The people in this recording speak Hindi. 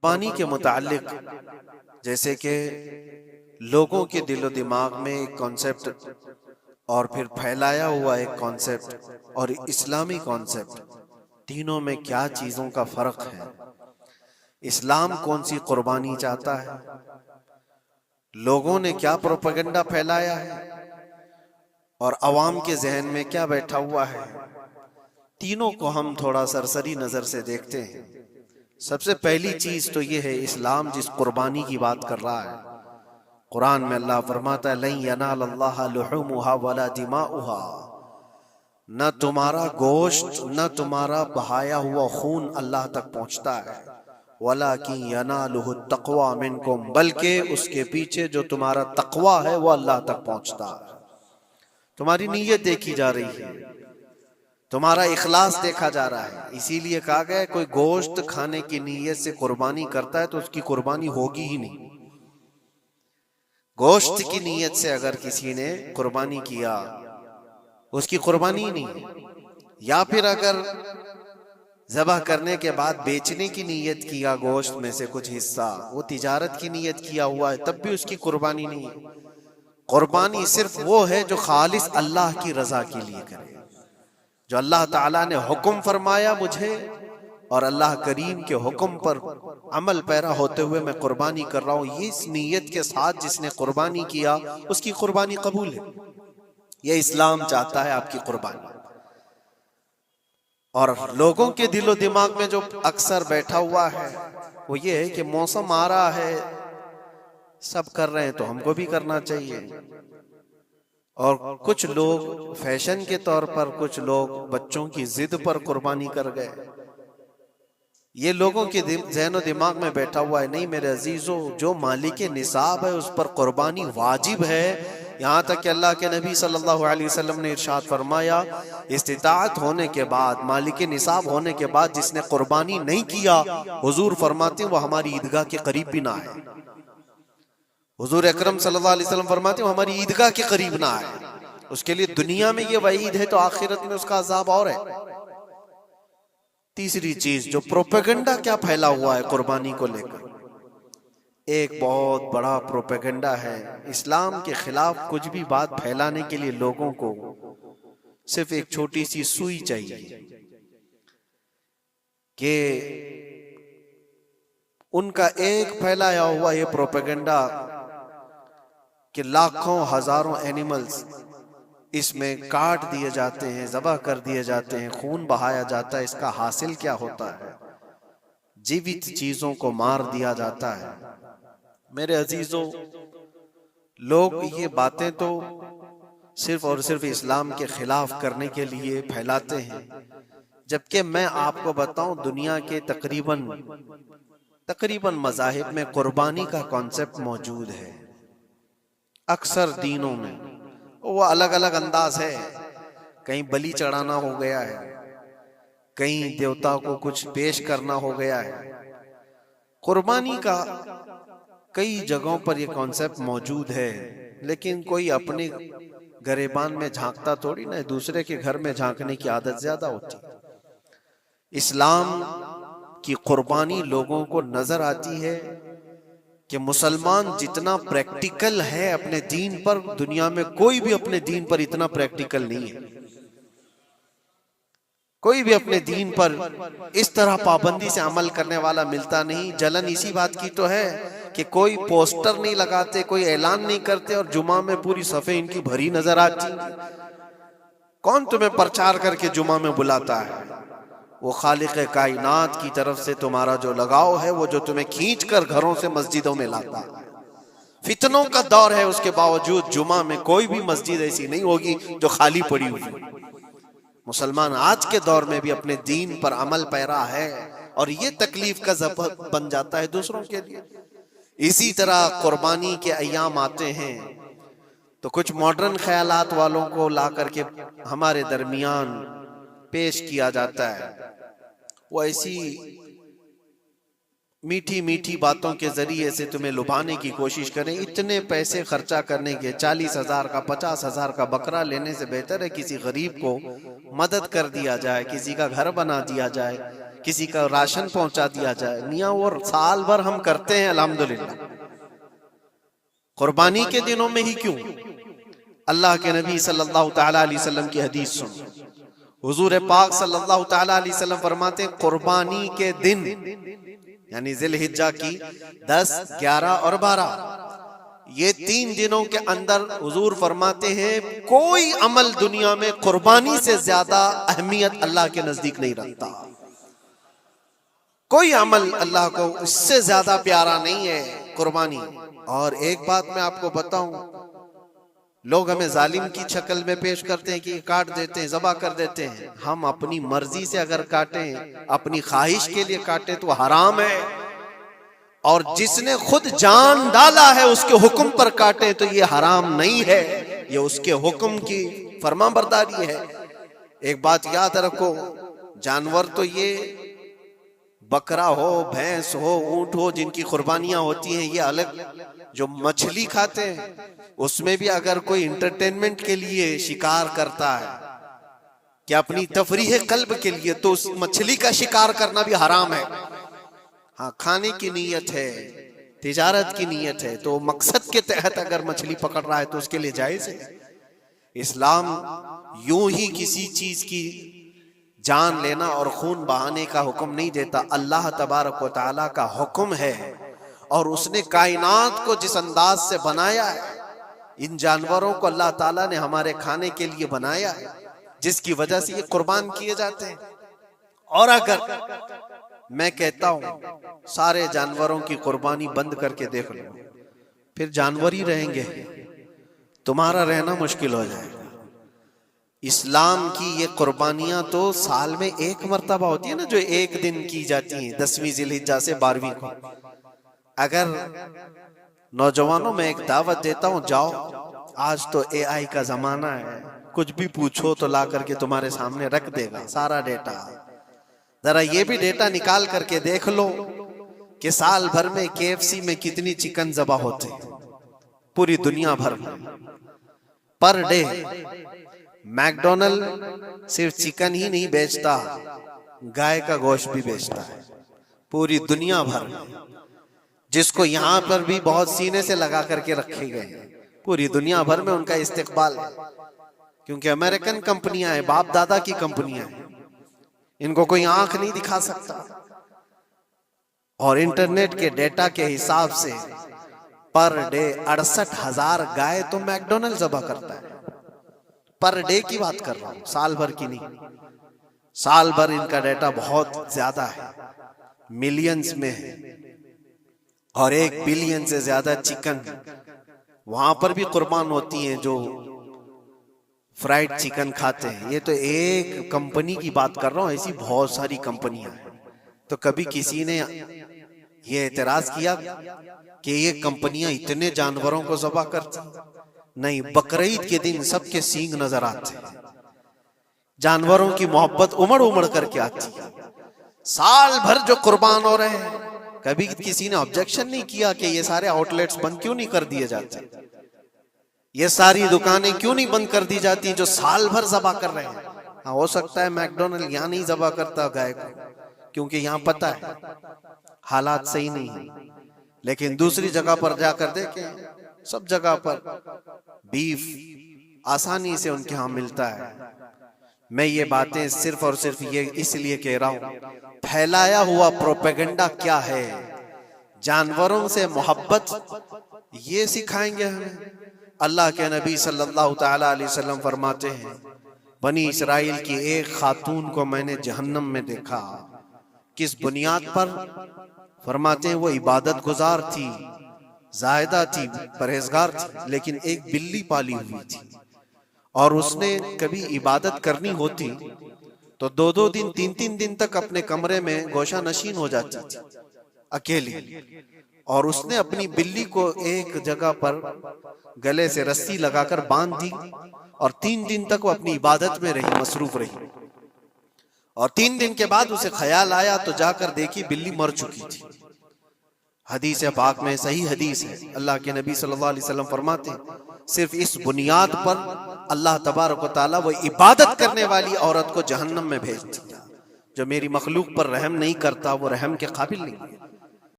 कुर्बानी के मुताल्लिक जैसे कि लोगों के दिलो दिमाग में एक कॉन्सेप्ट और फिर फैलाया हुआ एक कॉन्सेप्ट और इस्लामी कॉन्सेप्ट, तीनों में क्या चीजों का फर्क है। इस्लाम कौन सी कुर्बानी चाहता है, लोगों ने क्या प्रोपेगेंडा फैलाया है और अवाम के जहन में क्या बैठा हुआ है, तीनों को हम थोड़ा सरसरी नजर से देखते हैं। सबसे पहली चीज तो ये है, इस्लाम जिस कुर्बानी की बात कर रहा है, कुरान में अल्लाह फरमाता है लन यनालल्लाह लुहुमुहा वला दिमाउहा, न तुम्हारा गोश्त न तुम्हारा बहाया हुआ खून अल्लाह तक पहुंचता है, वलाकिन यनालुहु तक़वा मिनकुम, बल्कि उसके पीछे जो तुम्हारा तक़वा है वो अल्लाह तक पहुंचता है। तुम्हारी नीयत देखी जा रही है, तुम्हारा इखलास देखा जा रहा है। इसीलिए कहा गया कोई गोश्त खाने की नीयत से कुर्बानी करता है तो उसकी कुर्बानी होगी ही नहीं। गोश्त की नीयत से अगर किसी ने कुर्बानी किया उसकी कुर्बानी ही नहीं। या फिर अगर ज़बह करने के बाद बेचने की नीयत किया गोश्त में से कुछ हिस्सा, वो तिजारत की नीयत किया हुआ है, तब भी उसकी कुर्बानी नहीं है। कुर्बानी सिर्फ वो है जो खालिस अल्लाह की रजा के लिए करे, जो अल्लाह ताला ने हुक्म फरमाया मुझे और अल्लाह करीम के हुक्म पर अमल पैरा होते हुए मैं कुर्बानी कर रहा हूं, ये इस नीयत के साथ जिसने कुर्बानी किया उसकी कुर्बानी कबूल है। ये इस्लाम चाहता है आपकी कुर्बानी। और लोगों के दिलो दिमाग में जो अक्सर बैठा हुआ है वो ये है कि मौसम आ रहा है, सब कर रहे हैं तो हमको भी करना चाहिए। और कुछ लोग फैशन के तौर पर, कुछ लोग बच्चों की जिद पर कुर्बानी कर गए। ये लोगों के ज़हन दिमाग में बैठा हुआ है। नहीं मेरे अजीजों, जो मालिक निसाब है उस पर कुर्बानी वाजिब है। यहाँ तक कि अल्लाह के नबी सल्लल्लाहु अलैहि वसल्लम ने इरशाद फरमाया, इस्तिताअत होने के बाद, मालिक निसाब होने के बाद जिसने कुर्बानी नहीं किया, हुजूर फरमाते वो हमारी ईदगाह के करीब भी ना आए। हुजूर अकरम सल्लल्लाहु अलैहि वसल्लम फरमाते हैं हमारी ईदगाह के करीब ना आए। उसके लिए दुनिया में ये वईद है तो आखिरत में उसका अजाब और है। तीसरी चीज, जो प्रोपेगेंडा क्या फैला हुआ है कुर्बानी को लेकर, एक बहुत बड़ा प्रोपेगेंडा है। इस्लाम के खिलाफ कुछ भी बात फैलाने के लिए लोगों को सिर्फ एक छोटी सी सुई चाहिए कि उनका एक फैलाया हुआ ये प्रोपेगेंडा कि लाखों हजारों एनिमल्स इसमें काट दिए जाते हैं, ज़बह कर दिए जाते हैं, खून बहाया जाता है, इसका हासिल क्या होता है? जीवित चीजों को मार दिया जाता है। मेरे अजीजों, लोग ये बातें तो सिर्फ और सिर्फ इस्लाम के खिलाफ करने के लिए फैलाते हैं, जबकि मैं आपको बताऊं दुनिया के तकरीबन मज़ाहिब में कुर्बानी का कॉन्सेप्ट मौजूद है। अक्सर दीनों में वो अलग अलग अंदाज है। कहीं बलि चढ़ाना हो गया है, कहीं देवता को कुछ पेश करना हो गया है। कुर्बानी का कई जगहों पर यह कॉन्सेप्ट मौजूद है, लेकिन कोई अपने गरेबान में झांकता थोड़ी ना, दूसरे के घर में झांकने की आदत ज्यादा होती है। इस्लाम की कुर्बानी लोगों को नजर आती है कि मुसलमान जितना प्रैक्टिकल है अपने दीन पर, दुनिया में कोई भी अपने दीन पर इतना प्रैक्टिकल नहीं है। कोई भी अपने दीन पर इस तरह पाबंदी से अमल करने वाला मिलता नहीं। जलन इसी बात की तो है कि कोई पोस्टर नहीं लगाते, कोई ऐलान नहीं करते और जुमा में पूरी सफे इनकी भरी नजर आती। कौन तुम्हें प्रचार करके जुमा में बुलाता है? वो खालिक कायनात की तरफ से तुम्हारा जो लगाव है, वो जो तुम्हें खींच कर घरों से मस्जिदों में लाता है। फितनों का दौर है, उसके बावजूद जुमा में कोई भी मस्जिद ऐसी नहीं होगी जो खाली पड़ी हुई। मुसलमान आज के दौर में भी अपने दीन पर अमल पैरा है और ये तकलीफ का सबब बन जाता है दूसरों के लिए। इसी तरह कुर्बानी के अय्याम आते हैं तो कुछ मॉडर्न ख्यालात वालों को ला करके हमारे दरमियान पेश किया जाता है। वो ऐसी मीठी मीठी बातों के जरिए से तुम्हें लुभाने की कोशिश करें। इतने पैसे खर्चा करने के, 40,000 का 50,000 का बकरा लेने से बेहतर है किसी गरीब को मदद कर दिया जाए, किसी का घर बना दिया जाए, किसी का राशन पहुंचा दिया जाए। मियाँ वो साल भर हम करते हैं अल्हम्दुलिल्लाह, कुर्बानी के दिनों में ही क्यों? अल्लाह के नबी सल्लल्लाहु तआला अलैहि वसल्लम की हदीस सुन, हुजूर पाक सल्लल्लाहु तआला अलैहि वसल्लम फरमाते हैं कुर्बानी के दिन यानी जिलहिज्जा की 10, 11 और 12 ये 3 दिनों के अंदर हुजूर फरमाते हैं कोई अमल दुनिया में कुर्बानी से ज्यादा अहमियत अल्लाह के नजदीक नहीं रखता। कोई अमल अल्लाह को इससे ज्यादा प्यारा नहीं है कुर्बानी। और एक बात मैं आपको बताऊं, लोग हमें जालिम की शक्ल में पेश करते हैं कि काट देते हैं, ज़बह कर देते हैं। हम अपनी मर्जी से अगर काटें, अपनी ख्वाहिश के लिए काटें तो हराम है, और जिसने खुद जान डाला है उसके हुक्म पर काटे तो ये हराम नहीं है, ये उसके हुक्म की फरमाबरदारी है। एक बात याद रखो, जानवर तो ये बकरा हो, भैंस हो, ऊंट हो, जिनकी कुर्बानियां होती हैं ये अलग। जो मछली खाते हैं उसमें भी अगर कोई इंटरटेनमेंट के लिए शिकार करता है कि अपनी तफरीह कल्ब के लिए, तो उस मछली का शिकार करना भी हराम है। हाँ, खाने की नीयत है, तिजारत की नीयत है, तो मकसद के तहत अगर मछली पकड़ रहा है तो उसके लिए जायज है। इस्लाम यूं ही किसी चीज की जान लेना और खून बहाने का हुक्म नहीं देता। अल्लाह तबारक व तआला का हुक्म है, और उसने कायनात को जिस अंदाज से बनाया है, इन जानवरों को अल्लाह ताला ने हमारे खाने के लिए बनाया है, जिसकी वजह से ये कुर्बान किए जाते हैं। और अगर मैं कहता हूं सारे जानवरों की कुर्बानी बंद करके देख लो, फिर जानवर ही रहेंगे, तुम्हारा रहना मुश्किल हो जाएगा। इस्लाम की ये कुर्बानियां तो साल में एक मर्तबा होती है ना, जो एक दिन की जाती हैं, 10वीं जिलहिज्जा से 12वीं को। अगर नौजवानों में एक दावत देता हूं, जाओ, आज तो AI का जमाना है, कुछ भी पूछो तो ला करके तुम्हारे सामने रख देगा सारा डेटा। जरा ये भी डेटा निकाल करके देख लो कि साल भर में KFC में कितनी चिकन ज़बह होते हैं पूरी दुनिया भर में पर डे। मैकडोनल्ड सिर्फ चिकन ही नहीं बेचता, गाय का गोश्त भी बेचता है पूरी दुनिया भर में, जिसको यहाँ पर भी बहुत सीने से लगा करके रखे गए हैं। पूरी दुनिया भर में उनका इस्तेकबाल है, क्योंकि अमेरिकन कंपनियां हैं, बाप दादा की कंपनियां हैं, इनको कोई आंख नहीं दिखा सकता। और इंटरनेट के डेटा के हिसाब से पर डे 68,000 गाय तो मैकडोनल्ड ज़बह करता है। पर डे की बात कर रहा हूं, साल भर की नहीं। साल भर इनका डेटा बहुत ज्यादा है, मिलियंस में है, और 1 बिलियन से ज्यादा चिकन वहां पर भी कुर्बान होती हैं जो फ्राइड चिकन खाते हैं। ये तो एक कंपनी की बात कर रहा हूं, ऐसी बहुत सारी कंपनियां हैं। तो कभी किसी ने ये एतराज किया कि ये कंपनियां इतने जानवरों को ज़बह करती? नहीं, बकरीद के दिन सबके सींग नजर आते हैं, जानवरों की मोहब्बत उमड़ उमड़ करके आती है। साल भर जो कुर्बान हो रहे हैं, कभी किसी ने ऑब्जेक्शन नहीं किया कि ये सारे आउटलेट्स बंद क्यों नहीं कर दिए जाते, ये सारी दुकानें क्यों नहीं बंद कर दी जाती जो साल भर ज़बह कर रहे हैं। हाँ, हो सकता है मैकडोनल्ड यहाँ नहीं ज़बह करता गाय को, क्योंकि यहाँ पता है हालात सही नहीं है, लेकिन दूसरी जगह पर जाकर देखें, सब जगह पर बीफ आसानी से उनके यहाँ मिलता है। मैं ये बातें सिर्फ और सिर्फ ये इसलिए कह रहा हूं, फैलाया हुआ प्रोपेगेंडा क्या है, जानवरों से मोहब्बत ये सिखाएंगे हमें। अल्लाह के नबी सल्लल्लाहु तआला अलैहि वसल्लम फरमाते हैं, बनी इसराइल की एक खातून को मैंने जहन्नम में देखा। किस बुनियाद पर? फरमाते हैं वो इबादत गुजार थी, जाहिदा थी, परहेजगार थी, लेकिन एक बिल्ली पाली हुई थी, और उसने कभी इबादत करनी होती तो 2-2 दिन 3-3 दिन तक अपने कमरे में गोशा नशीन हो जाती थी अकेली, और उसने अपनी बिल्ली को एक जगह पर गले से रस्सी लगाकर बांध दी, और 3 दिन तक वो अपनी इबादत में रही, मसरूफ रही। और 3 दिन के बाद उसे ख्याल आया तो जाकर देखी बिल्ली मर चुकी थी। हदीस पाक में, सही हदीस है, अल्लाह के नबी सल्लल्लाहु अलैहि वसल्लम फरमाते हैं, सिर्फ इस बुनियाद पर अल्लाह तबारक व तआला वो इबादत करने वाली औरत को जहन्नम में भेज दिया। जो मेरी मखलूक पर रहम नहीं करता वो रहम के काबिल नहीं है।